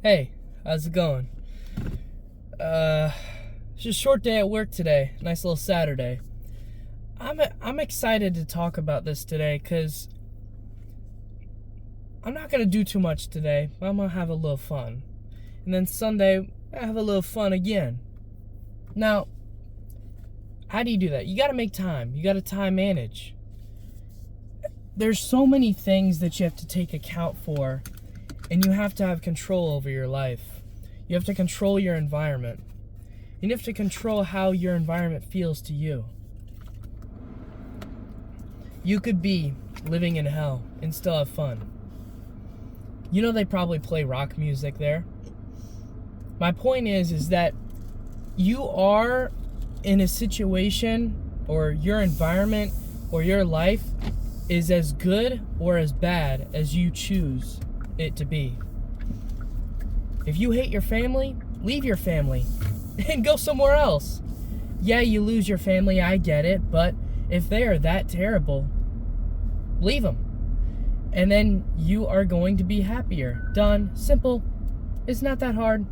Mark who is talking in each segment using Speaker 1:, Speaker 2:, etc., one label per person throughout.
Speaker 1: Hey, how's it going? It's just a short day at work today. Nice little Saturday. I'm excited to talk about this today because I'm not gonna do too much today. I'm gonna have a little fun, and then Sunday I have a little fun again. Now, how do you do that? You gotta make time. You gotta time manage. There's so many things that you have to take account for, and you have to have control over your life. You have to control your environment. You have to control how your environment feels to you. You could be living in hell and still have fun. You know they probably play rock music there. My point is that you are in a situation, or your environment or your life is as good or as bad as you choose it to be. If you hate your family, leave your family and go somewhere else. Yeah, you lose your family, I get it, but if they are that terrible, leave them. And then you are going to be happier. Done. Simple. It's not that hard.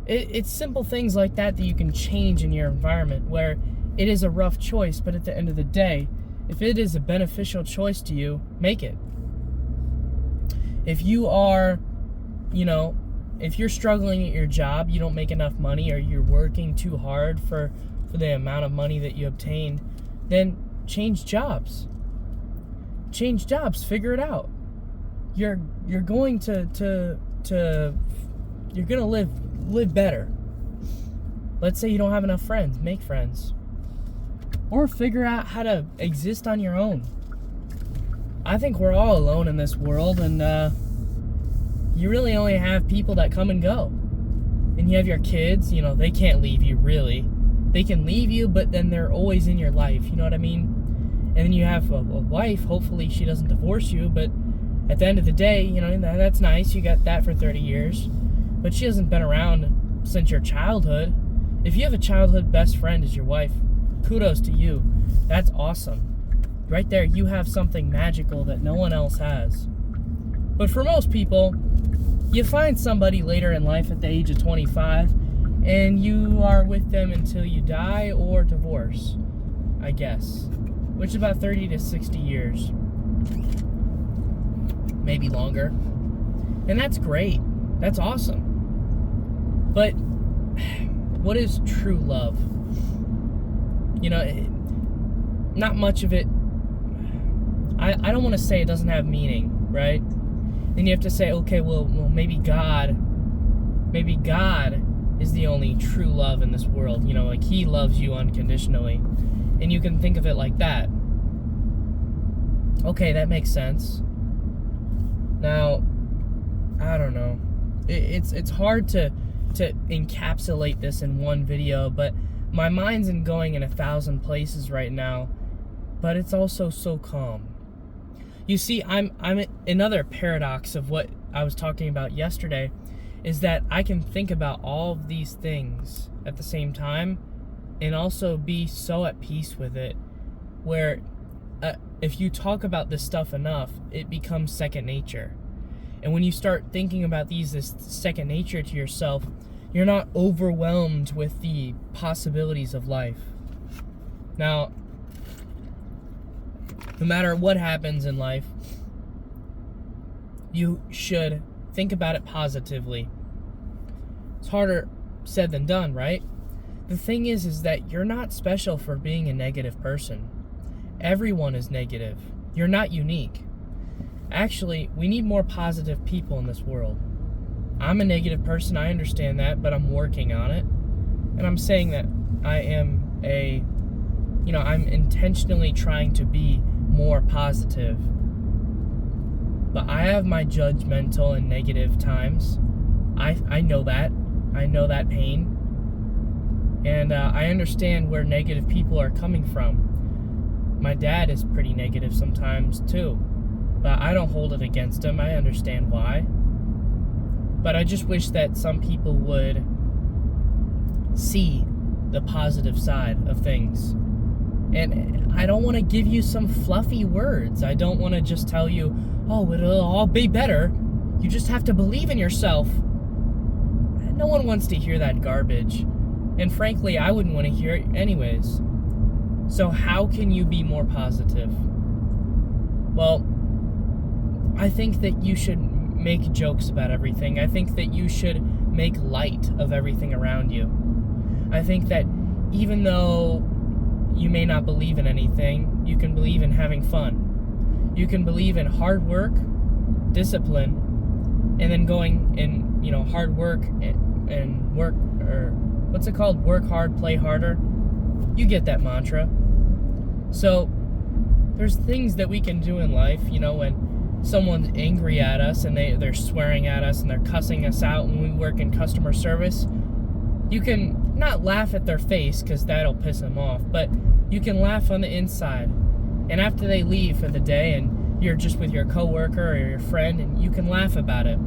Speaker 1: It's simple things like that you can change in your environment, where it is a rough choice, but at the end of the day, if it is a beneficial choice to you, make it. If you are, if you're struggling at your job, you don't make enough money, or you're working too hard for the amount of money that you obtain, then change jobs. Change jobs, figure it out. You're going to you're going to live better. Let's say you don't have enough friends, make friends. Or figure out how to exist on your own. I think we're all alone in this world, and you really only have people that come and go. And you have your kids, they can't leave you, really. They can leave you, but then they're always in your life, you know what I mean? And then you have a wife, hopefully she doesn't divorce you, but at the end of the day, that's nice, you got that for 30 years. But she hasn't been around since your childhood. If you have a childhood best friend as your wife, kudos to you. That's awesome. Right there, you have something magical that no one else has. But for most people, you find somebody later in life at the age of 25, and you are with them until you die or divorce, I guess. Which is about 30 to 60 years. Maybe longer. And that's great. That's awesome. But what is true love? Not much of it. I don't want to say it doesn't have meaning, right? Then you have to say, okay, well, maybe God is the only true love in this world. Like He loves you unconditionally. And you can think of it like that. Okay, that makes sense. Now, I don't know. It's hard to encapsulate this in one video, but my mind's going in 1,000 places right now. But it's also so calm. You see, I'm another paradox of what I was talking about yesterday, is that I can think about all of these things at the same time and also be so at peace with it, where if you talk about this stuff enough, it becomes second nature. And when you start thinking about this second nature to yourself, you're not overwhelmed with the possibilities of life. Now, no matter what happens in life, you should think about it positively. It's harder said than done, right? The thing is that you're not special for being a negative person. Everyone is negative. You're not unique. Actually, we need more positive people in this world. I'm a negative person, I understand that, but I'm working on it. And I'm saying that I'm intentionally trying to be more positive. But I have my judgmental and negative times. I know that. I know that pain. And I understand where negative people are coming from. My dad is pretty negative sometimes too. But I don't hold it against him. I understand why. But I just wish that some people would see the positive side of things. And I don't want to give you some fluffy words. I don't want to just tell you, oh, it'll all be better. You just have to believe in yourself. No one wants to hear that garbage. And frankly, I wouldn't want to hear it anyways. So how can you be more positive? Well, I think that you should make jokes about everything. I think that you should make light of everything around you. I think that even though you may not believe in anything, you can believe in having fun. You can believe in hard work, discipline, and then going in, hard work and work, or what's it called? Work hard, play harder. You get that mantra. So there's things that we can do in life, when someone's angry at us and they're swearing at us and they're cussing us out when we work in customer service. You can not laugh at their face because that'll piss them off, but you can laugh on the inside. And after they leave for the day and you're just with your coworker or your friend, and you can laugh about it.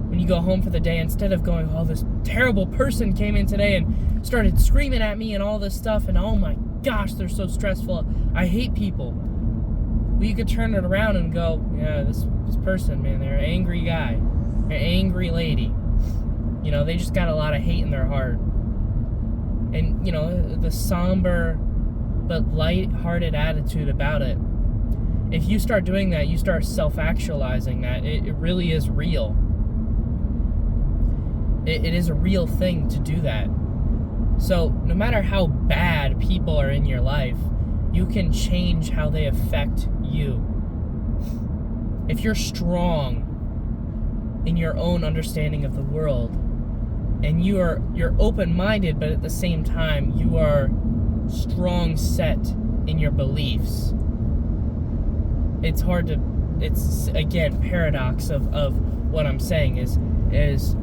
Speaker 1: When you go home for the day, instead of going, oh, this terrible person came in today and started screaming at me and all this stuff, and oh my gosh, they're so stressful, I hate people. Well, you could turn it around and go, yeah, this person, man, they're an angry guy, they're an angry lady. They just got a lot of hate in their heart. And, the somber but light-hearted attitude about it. If you start doing that, you start self-actualizing that. It really is real. It is a real thing to do that. So no matter how bad people are in your life, you can change how they affect you. If you're strong in your own understanding of the world, and you're open-minded, but at the same time you are strong set in your beliefs, it's again paradox of what I'm saying is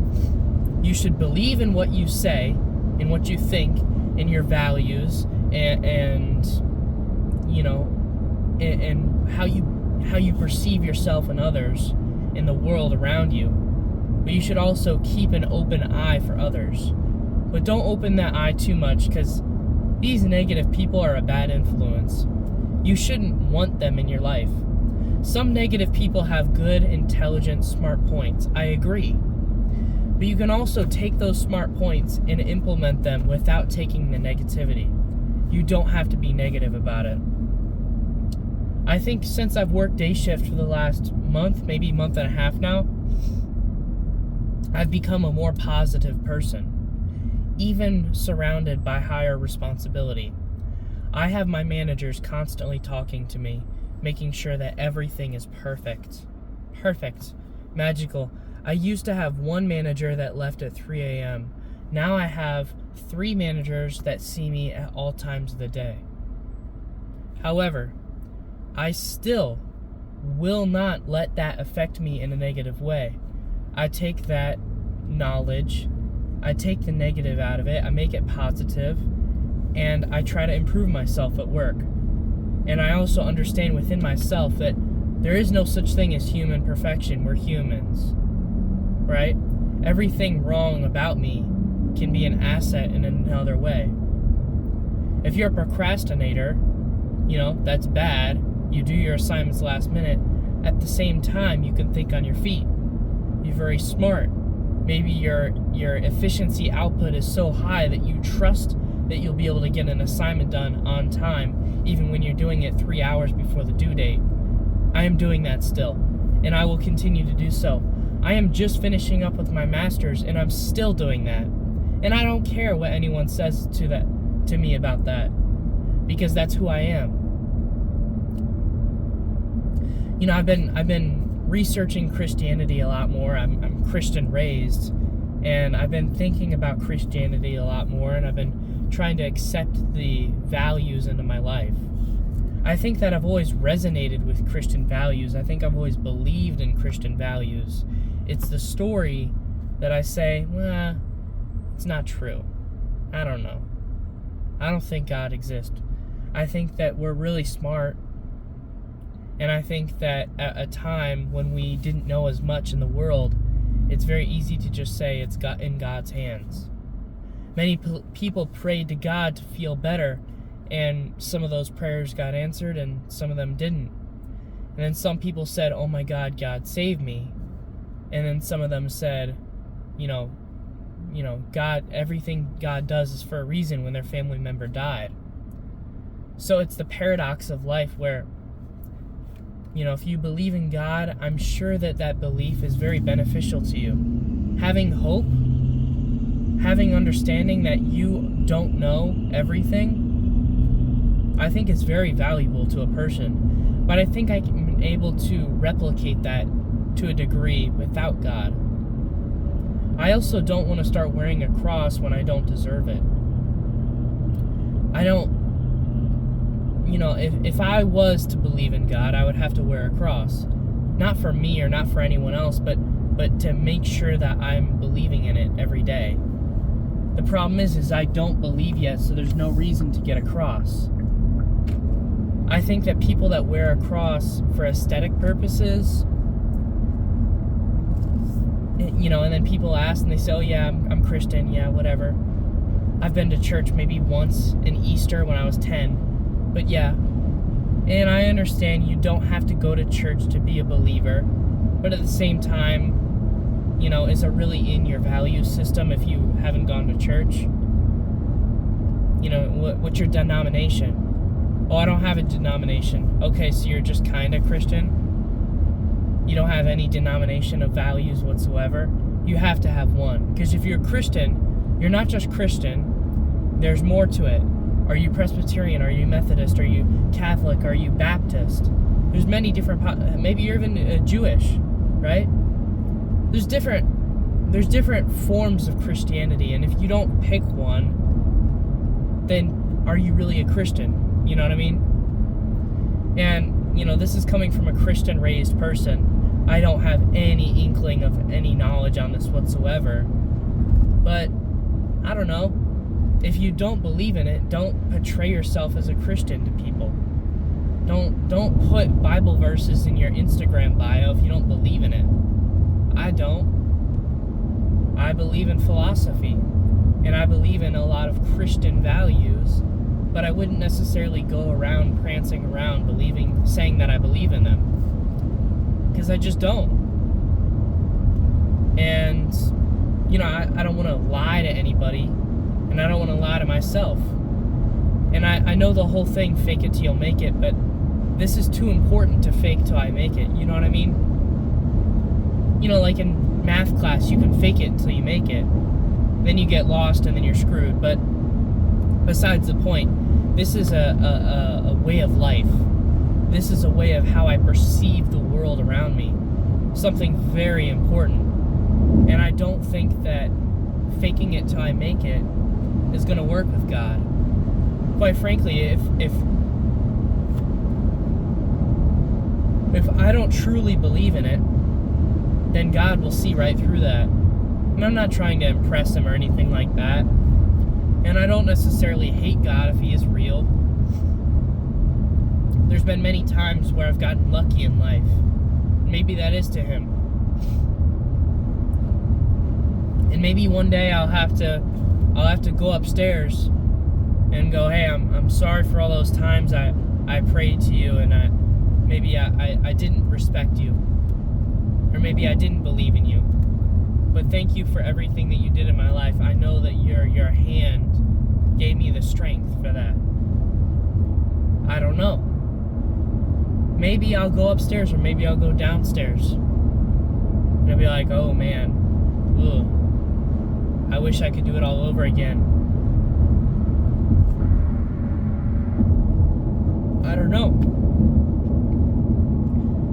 Speaker 1: you should believe in what you say, in what you think, in your values, and how you perceive yourself and others in the world around you. But you should also keep an open eye for others. But don't open that eye too much, because these negative people are a bad influence. You shouldn't want them in your life. Some negative people have good, intelligent, smart points. I agree. But you can also take those smart points and implement them without taking the negativity. You don't have to be negative about it. I think since I've worked day shift for the last month, maybe month and a half now, I've become a more positive person, even surrounded by higher responsibility. I have my managers constantly talking to me, making sure that everything is perfect, magical. I used to have one manager that left at 3 a.m. Now I have 3 managers that see me at all times of the day. However, I still will not let that affect me in a negative way. I take that knowledge, I take the negative out of it, I make it positive, and I try to improve myself at work. And I also understand within myself that there is no such thing as human perfection. We're humans, right? Everything wrong about me can be an asset in another way. If you're a procrastinator, that's bad. You do your assignments last minute. At the same time, you can think on your feet. You're very smart. Maybe your efficiency output is so high that you trust that you'll be able to get an assignment done on time, even when you're doing it 3 hours before the due date. I am doing that still, and I will continue to do so. I am just finishing up with my master's, and I'm still doing that. And I don't care what anyone says to me about that, because that's who I am. I've been researching Christianity a lot more. I'm Christian raised, and I've been thinking about Christianity a lot more, and I've been trying to accept the values into my life. I think that I've always resonated with Christian values. I think I've always believed in Christian values. It's the story that I say, well, it's not true. I don't know. I don't think God exists. I think that we're really smart. And I think that at a time when we didn't know as much in the world, it's very easy to just say it's in God's hands. Many people prayed to God to feel better, and some of those prayers got answered and some of them didn't. And then some people said, oh my God, God save me. And then some of them said, everything God does is for a reason when their family member died. So it's the paradox of life where, if you believe in God, I'm sure that belief is very beneficial to you. Having hope, having understanding that you don't know everything, I think is very valuable to a person. But I think I'm able to replicate that to a degree without God. I also don't want to start wearing a cross when I don't deserve it. I don't, if I was to believe in God, I would have to wear a cross. Not for me or not for anyone else, but to make sure that I'm believing in it every day. The problem is I don't believe yet, so there's no reason to get a cross. I think that people that wear a cross for aesthetic purposes, and then people ask and they say, oh yeah, I'm Christian, yeah, whatever. I've been to church maybe once in Easter when I was 10, but yeah. And I understand you don't have to go to church to be a believer, but at the same time, is it really in your value system if you haven't gone to church? What's your denomination? Oh, I don't have a denomination. Okay, so you're just kind of Christian? You don't have any denomination of values whatsoever? You have to have one. Because if you're a Christian, you're not just Christian. There's more to it. Are you Presbyterian? Are you Methodist? Are you Catholic? Are you Baptist? There's many different... Maybe you're even Jewish, right? There's different forms of Christianity. And if you don't pick one, then are you really a Christian? You know what I mean? And, this is coming from a Christian-raised person. I don't have any inkling of any knowledge on this whatsoever. But, I don't know. If you don't believe in it, don't portray yourself as a Christian to people. Don't put Bible verses in your Instagram bio if you don't believe in it. I don't. I believe in philosophy. And I believe in a lot of Christian values. But I wouldn't necessarily go around prancing around saying that I believe in them. Because I just don't. And, I don't want to lie to anybody. And I don't want to lie to myself. And I know the whole thing, fake it till you'll make it, but this is too important to fake till I make it. You know what I mean? Like in math class, you can fake it until you make it. Then you get lost and then you're screwed. But besides the point, this is a way of life. This is a way of how I perceive the world around me. Something very important. And I don't think that faking it till I make it is going to work with God. Quite frankly, if I don't truly believe in it, then God will see right through that. And I'm not trying to impress him or anything like that. And I don't necessarily hate God if he is real. There's been many times where I've gotten lucky in life. Maybe that is to him. And maybe one day I'll have to go upstairs and go, hey, I'm sorry for all those times I prayed to you and I didn't respect you. Or maybe I didn't believe in you. But thank you for everything that you did in my life. I know that your hand gave me the strength for that. I don't know. Maybe I'll go upstairs or maybe I'll go downstairs. And I'll be like, oh man, ugh, I wish I could do it all over again. I don't know.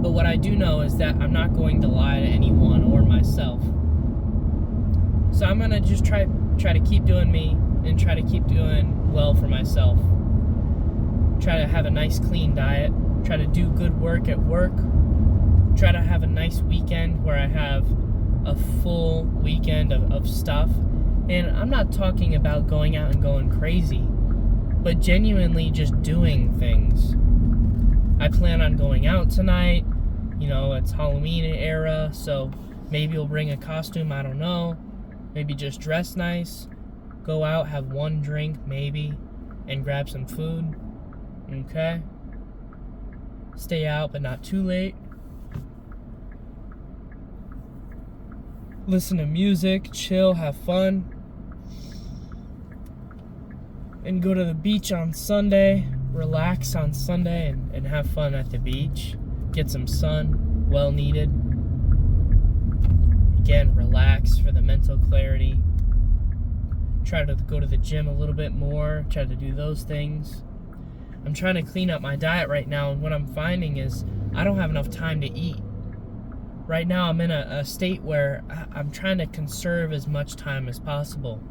Speaker 1: But what I do know is that I'm not going to lie to anyone or myself. So I'm going to just try to keep doing me and try to keep doing well for myself. Try to have a nice clean diet. Try to do good work at work. Try to have a nice weekend where I have a full weekend of stuff. And I'm not talking about going out and going crazy, but genuinely just doing things. I plan on going out tonight. It's Halloween era, so maybe we'll bring a costume, I don't know. Maybe just dress nice, go out, have one drink, maybe, and grab some food, okay? Stay out, but not too late. listen to music, chill, have fun, and go to the beach on Sunday, relax on Sunday, and have fun at the beach. Get some sun, well needed. Again, relax for the mental clarity. Try to go to the gym a little bit more, try to do those things. I'm trying to clean up my diet right now, and what I'm finding is I don't have enough time to eat. Right now I'm in a state where I'm trying to conserve as much time as possible.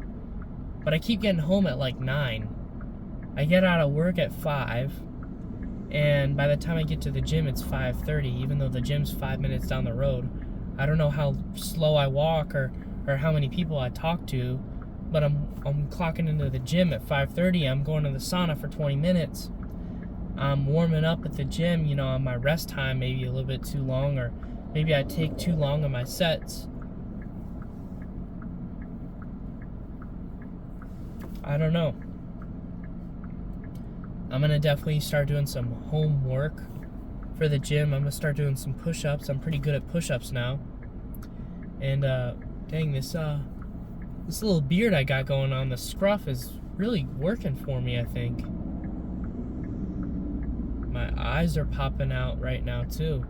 Speaker 1: But I keep getting home at like 9. I get out of work at 5, and by the time I get to the gym, it's 5:30, even though the gym's 5 minutes down the road. I don't know how slow I walk or how many people I talk to, but I'm clocking into the gym at 5:30. I'm going to the sauna for 20 minutes. I'm warming up at the gym, on my rest time, maybe a little bit too long, or maybe I take too long on my sets. I don't know. I'm going to definitely start doing some homework for the gym. I'm going to start doing some push-ups. I'm pretty good at push-ups now. And, dang, this little beard I got going on, the scruff is really working for me, I think. My eyes are popping out right now, too.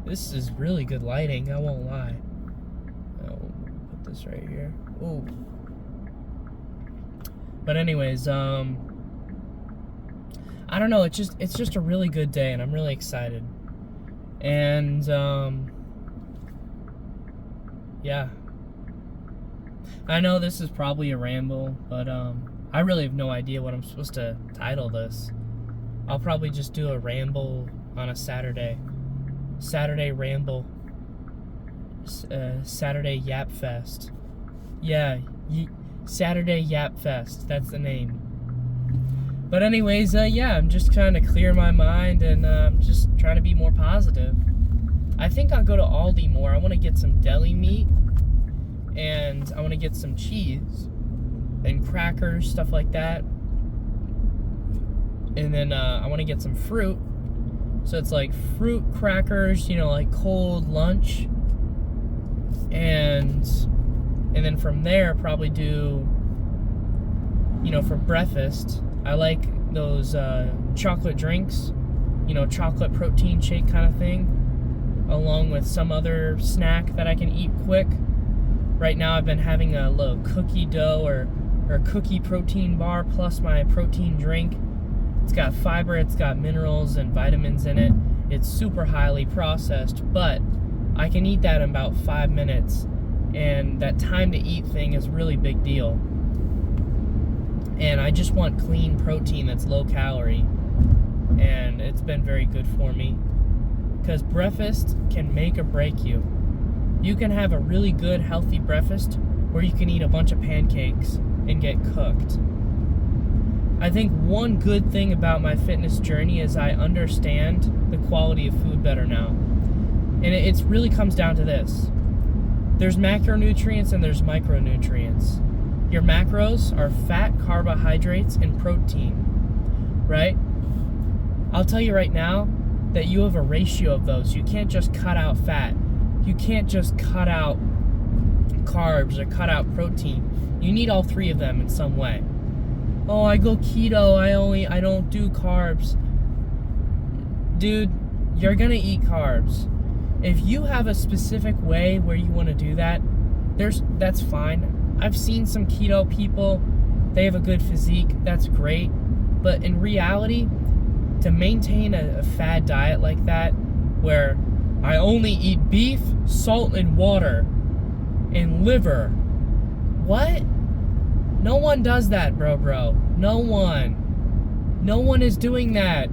Speaker 1: This is really good lighting, I won't lie. I'll put this right here. Ooh. But anyways, I don't know, it's just a really good day, and I'm really excited. And, yeah. I know this is probably a ramble, but, I really have no idea what I'm supposed to title this. I'll probably just do a ramble on a Saturday. Saturday ramble. Saturday Yap Fest. Yeah, Saturday Yap Fest. That's the name. But anyways, yeah, I'm just trying to clear my mind, and I'm just trying to be more positive. I think I'll go to Aldi more. I want to get some deli meat, and I want to get some cheese and crackers, stuff like that. And then I want to get some fruit. So it's like fruit, crackers, like cold lunch. And then from there, probably do, for breakfast, I like those chocolate drinks, chocolate protein shake kind of thing, along with some other snack that I can eat quick. Right now I've been having a little cookie dough or cookie protein bar plus my protein drink. It's got fiber, it's got minerals and vitamins in it. It's super highly processed, but I can eat that in about 5 minutes. And that time to eat thing is a really big deal. And I just want clean protein that's low calorie. And it's been very good for me. Because breakfast can make or break you. You can have a really good, healthy breakfast where you can eat a bunch of pancakes and get cooked. I think one good thing about my fitness journey is I understand the quality of food better now. And it really comes down to this. There's macronutrients and there's micronutrients. Your macros are fat, carbohydrates, and protein, right? I'll tell you right now that you have a ratio of those. You can't just cut out fat. You can't just cut out carbs or cut out protein. You need all three of them in some way. Oh, I go keto, I don't do carbs. Dude, you're gonna eat carbs. If you have a specific way where you want to do that, that's fine. I've seen some keto people, they have a good physique, that's great. But in reality, to maintain a fad diet like that, where I only eat beef, salt, and water, and liver, what? No one does that, bro. No one. No one is doing that.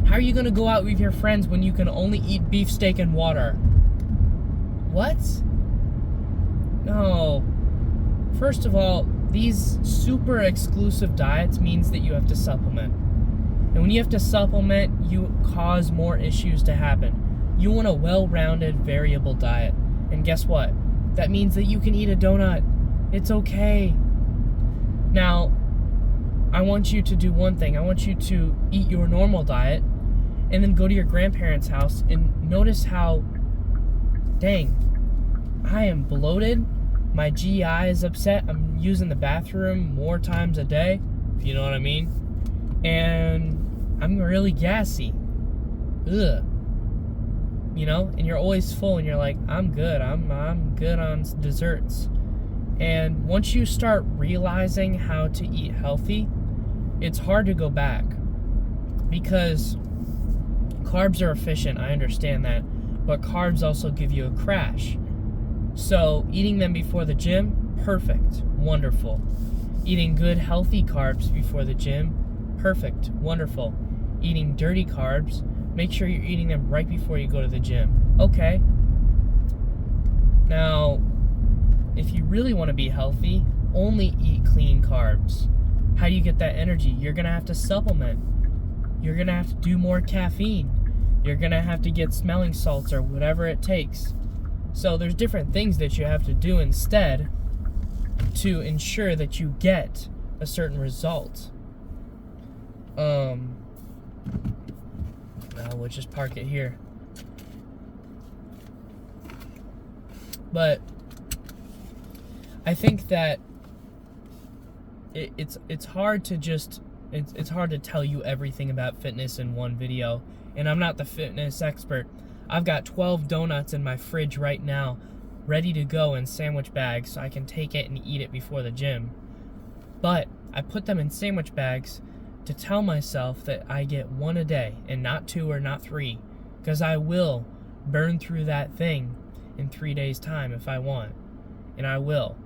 Speaker 1: How are you gonna go out with your friends when you can only eat beef, steak, and water? What? No. First of all, these super exclusive diets means that you have to supplement. And when you have to supplement, you cause more issues to happen. You want a well-rounded, variable diet. And guess what? That means that you can eat a donut. It's okay. Now, I want you to do one thing. I want you to eat your normal diet and then go to your grandparents' house and notice how, dang, I am bloated. My GI is upset. I'm using the bathroom more times a day, if you know what I mean. And I'm really gassy. Ugh. You know, and you're always full and you're like, I'm good. I'm good on desserts. And once you start realizing how to eat healthy, it's hard to go back. Because carbs are efficient, I understand that. But carbs also give you a crash. So eating them before the gym, perfect, wonderful. Eating good, healthy carbs before the gym, perfect, wonderful. Eating dirty carbs, make sure you're eating them right before you go to the gym. Okay. Now, if you really want to be healthy, only eat clean carbs. How do you get that energy? You're going to have to supplement. You're going to have to do more caffeine. You're going to have to get smelling salts or whatever it takes. So there's different things that you have to do instead to ensure that you get a certain result. We'll just park it here. But I think that it's hard to just it's hard to tell you everything about fitness in one video, and I'm not the fitness expert. I've got 12 donuts in my fridge right now, ready to go in sandwich bags so I can take it and eat it before the gym. But I put them in sandwich bags to tell myself that I get one a day and not 2 or not 3, because I will burn through that thing in 3 days' time if I want, and I will.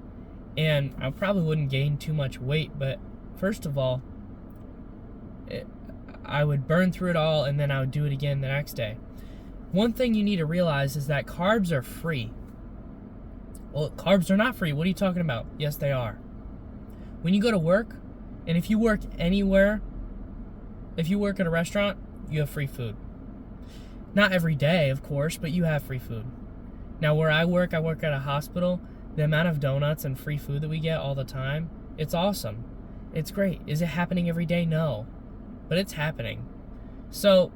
Speaker 1: And I probably wouldn't gain too much weight, but first of all, I would burn through it all and then I would do it again the next day. One thing you need to realize is that carbs are free. Well, carbs are not free. What are you talking about? Yes, they are. When you go to work, and if you work anywhere, if you work at a restaurant, you have free food. Not every day, of course, but you have free food. Now, where I work at a hospital. The amount of donuts and free food that we get all the time, it's awesome. It's great. Is it happening every day? No. But it's happening. So,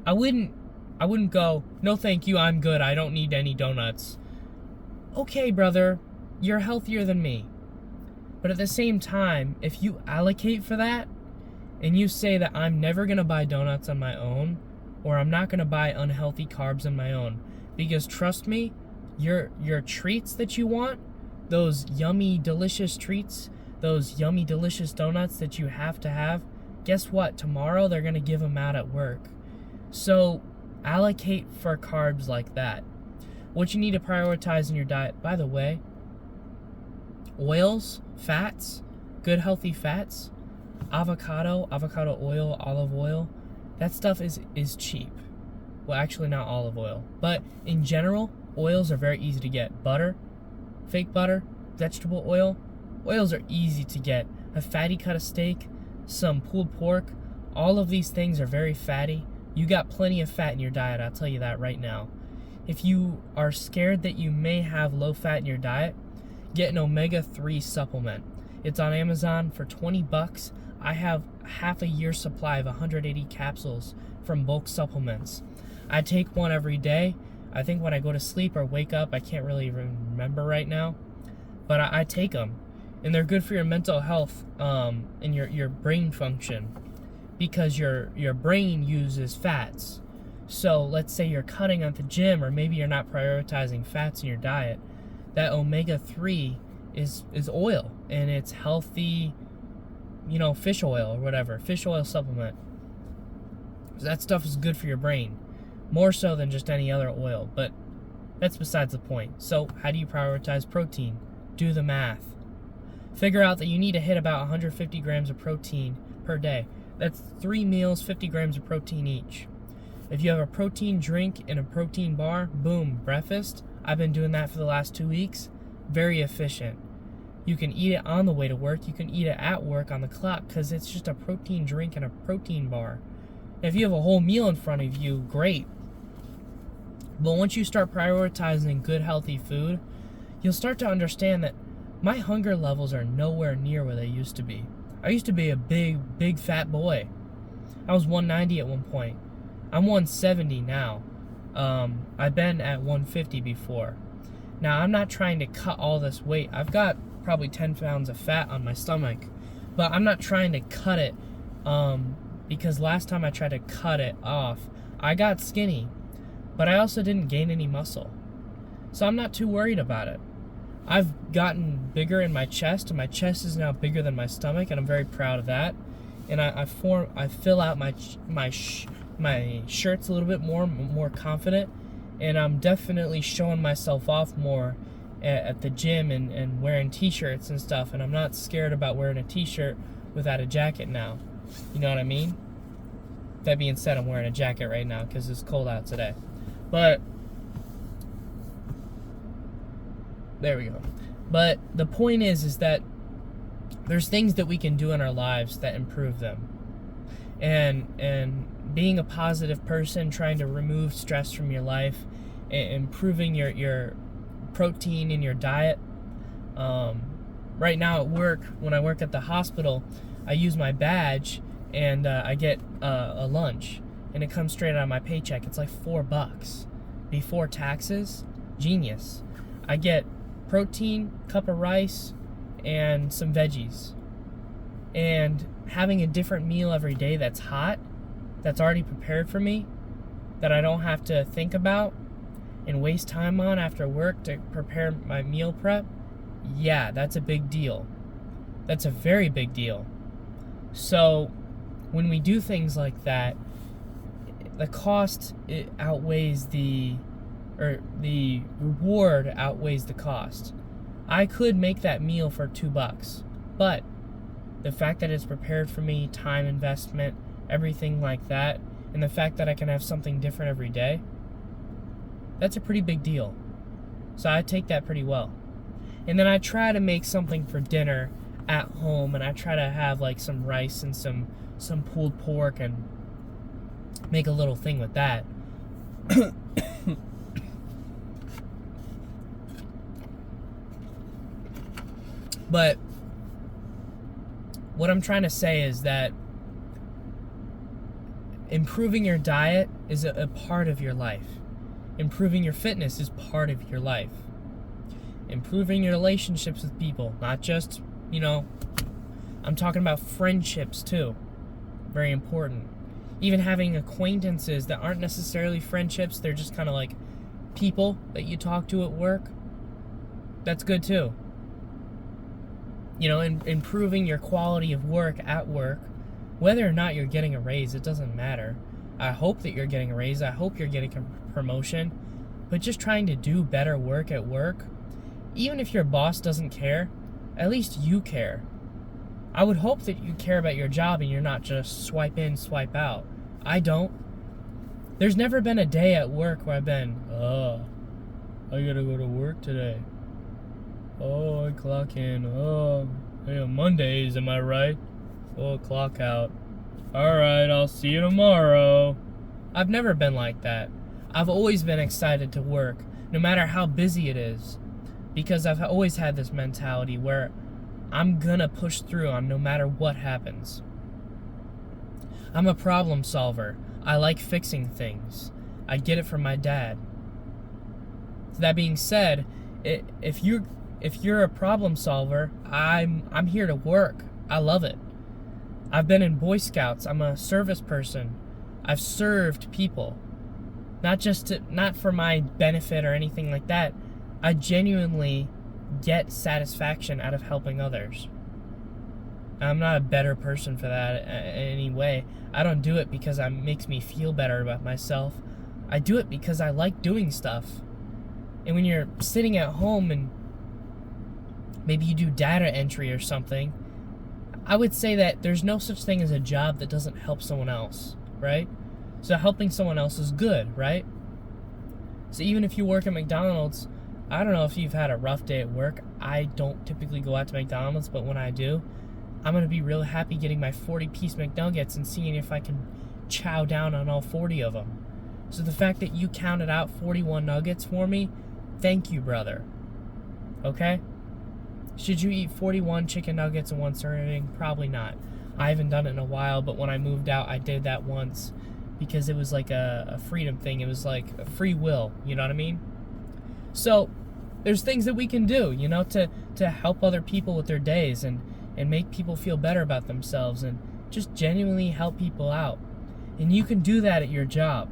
Speaker 1: I wouldn't go, no thank you, I'm good, I don't need any donuts. Okay, brother, you're healthier than me. But at the same time, if you allocate for that, and you say that I'm never going to buy donuts on my own, or I'm not going to buy unhealthy carbs on my own, because trust me, your treats that you want, those yummy, delicious treats, those yummy, delicious donuts that you have to have, guess what? Tomorrow they're going to give them out at work. So allocate for carbs like that. What you need to prioritize in your diet, by the way, oils, fats, good healthy fats, avocado oil, olive oil, that stuff is cheap. Well, actually not olive oil, but in general, oils are very easy to get. Butter, fake butter, vegetable oil, oils are easy to get. A fatty cut of steak, some pulled pork, all of these things are very fatty. You got plenty of fat in your diet, I'll tell you that right now. If you are scared that you may have low fat in your diet, get an omega-3 supplement. It's on Amazon for $20. I have half a year's supply of 180 capsules from Bulk Supplements. I take one every day. I think when I go to sleep or wake up, I can't really remember right now, but I take them, and they're good for your mental health and your brain function, because your brain uses fats. So let's say you're cutting at the gym, or maybe you're not prioritizing fats in your diet. That omega-3 is oil, and it's healthy, fish oil or whatever, fish oil supplement. So that stuff is good for your brain. More so than just any other oil, but that's besides the point. So how do you prioritize protein? Do the math. Figure out that you need to hit about 150 grams of protein per day. That's 3 meals, 50 grams of protein each. If you have a protein drink and a protein bar, boom, breakfast. I've been doing that for the last 2 weeks. Very efficient. You can eat it on the way to work. You can eat it at work on the clock, because it's just a protein drink and a protein bar. If you have a whole meal in front of you, great. But once you start prioritizing good, healthy food, you'll start to understand that my hunger levels are nowhere near where they used to be. I used to be a big fat boy. I was 190 at one point. I'm 170 now. I've been at 150 before. Now, I'm not trying to cut all this weight. I've got probably 10 pounds of fat on my stomach, but I'm not trying to cut it because last time I tried to cut it off, I got skinny, but I also didn't gain any muscle. So I'm not too worried about it. I've gotten bigger in my chest, and my chest is now bigger than my stomach, and I'm very proud of that. And I fill out my shirts a little bit more confident, and I'm definitely showing myself off more at the gym and wearing t-shirts and stuff, and I'm not scared about wearing a t-shirt without a jacket now. You know what I mean? That being said, I'm wearing a jacket right now because it's cold out today. But there we go. But the point is that there's things that we can do in our lives that improve them. And being a positive person, trying to remove stress from your life, improving your protein in your diet. Right now at work, when I work at the hospital, I use my badge and I get a lunch, and it comes straight out of my paycheck. It's like $4 before taxes. Genius. I get protein, cup of rice, and some veggies. And having a different meal every day that's hot, that's already prepared for me, that I don't have to think about and waste time on after work to prepare my meal prep, yeah, that's a big deal. That's a very big deal. So when we do things like that, the cost outweighs the reward outweighs the cost. I could make that meal for $2, but the fact that it's prepared for me, time investment, everything like that, and the fact that I can have something different every day, that's a pretty big deal. So I take that pretty well. And then I try to make something for dinner at home, and I try to have like some rice and some pulled pork and make a little thing with that. But what I'm trying to say is that improving your diet is a part of your life. Improving your fitness is part of your life. Improving your relationships with people, not just, I'm talking about friendships too. Very important. Even having acquaintances that aren't necessarily friendships, they're just kind of like people that you talk to at work. That's good too. Improving your quality of work at work, whether or not you're getting a raise, it doesn't matter. I hope that you're getting a raise. I hope you're getting a promotion. But just trying to do better work at work, even if your boss doesn't care, at least you care. I would hope that you care about your job and you're not just swipe in, swipe out. I don't. There's never been a day at work where I've been, I gotta go to work today. I clock in. Mondays, am I right? Clock out. Alright, I'll see you tomorrow. I've never been like that. I've always been excited to work, no matter how busy it is. Because I've always had this mentality where I'm gonna push through on no matter what happens. I'm a problem solver. I like fixing things. I get it from my dad. That being said, if you're a problem solver, I'm here to work. I love it. I've been in Boy Scouts. I'm a service person. I've served people. Not for my benefit or anything like that. I genuinely get satisfaction out of helping others. I'm not a better person for that in any way. I don't do it because it makes me feel better about myself. I do it because I like doing stuff. And when you're sitting at home and maybe you do data entry or something, I would say that there's no such thing as a job that doesn't help someone else, right? So helping someone else is good, right? So even if you work at McDonald's, I don't know if you've had a rough day at work. I don't typically go out to McDonald's, but when I do, I'm going to be really happy getting my 40-piece McNuggets and seeing if I can chow down on all 40 of them. So the fact that you counted out 41 nuggets for me, thank you, brother. Okay? Should you eat 41 chicken nuggets in one serving? Probably not. I haven't done it in a while, but when I moved out, I did that once because it was like a freedom thing. It was like a free will, you know what I mean? So, there's things that we can do, you know, to help other people with their days and make people feel better about themselves and just genuinely help people out. And you can do that at your job.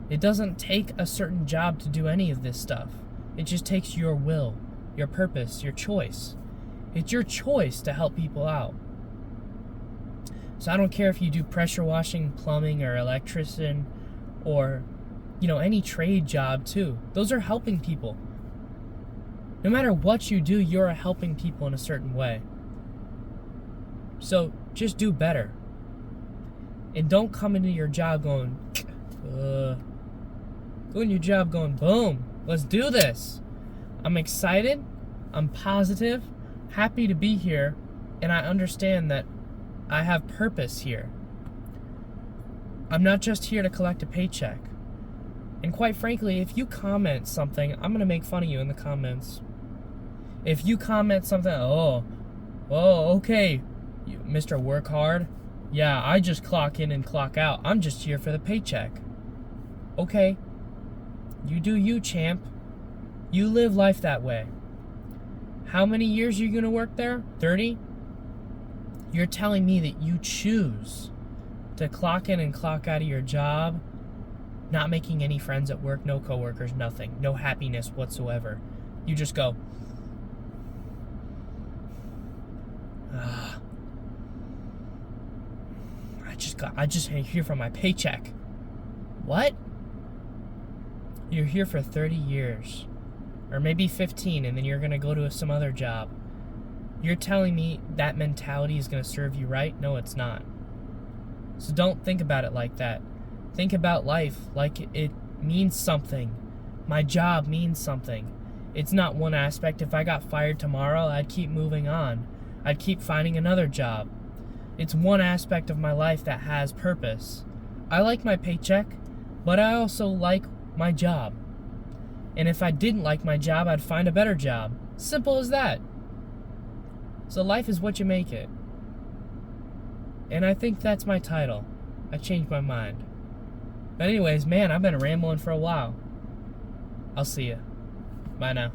Speaker 1: It doesn't take a certain job to do any of this stuff. It just takes your will, your purpose, your choice. It's your choice to help people out. So I don't care if you do pressure washing, plumbing, or electrician, or, you know, any trade job too. Those are helping people. No matter what you do, you're helping people in a certain way. So just do better. And don't come into your job going, go in your job going, boom, let's do this. I'm excited, I'm positive, happy to be here, and I understand that I have purpose here. I'm not just here to collect a paycheck. And quite frankly, if you comment something, I'm going to make fun of you in the comments. If you comment something, okay, Mr. Work Hard, yeah, I just clock in and clock out. I'm just here for the paycheck. Okay, you do you, champ. You live life that way. How many years are you going to work there? 30? You're telling me that you choose to clock in and clock out of your job, not making any friends at work, no coworkers, nothing, no happiness whatsoever. You just go, I just here for my paycheck. What? You're here for 30 years. Or maybe 15, and then you're going to go to some other job. You're telling me that mentality is going to serve you right? No, it's not. So don't think about it like that. Think about life like it means something. My job means something. It's not one aspect. If I got fired tomorrow, I'd keep moving on. I'd keep finding another job. It's one aspect of my life that has purpose. I like my paycheck, but I also like my job. And if I didn't like my job, I'd find a better job. Simple as that. So life is what you make it. And I think that's my title. I changed my mind. But anyways, man, I've been rambling for a while. I'll see you. Bye now.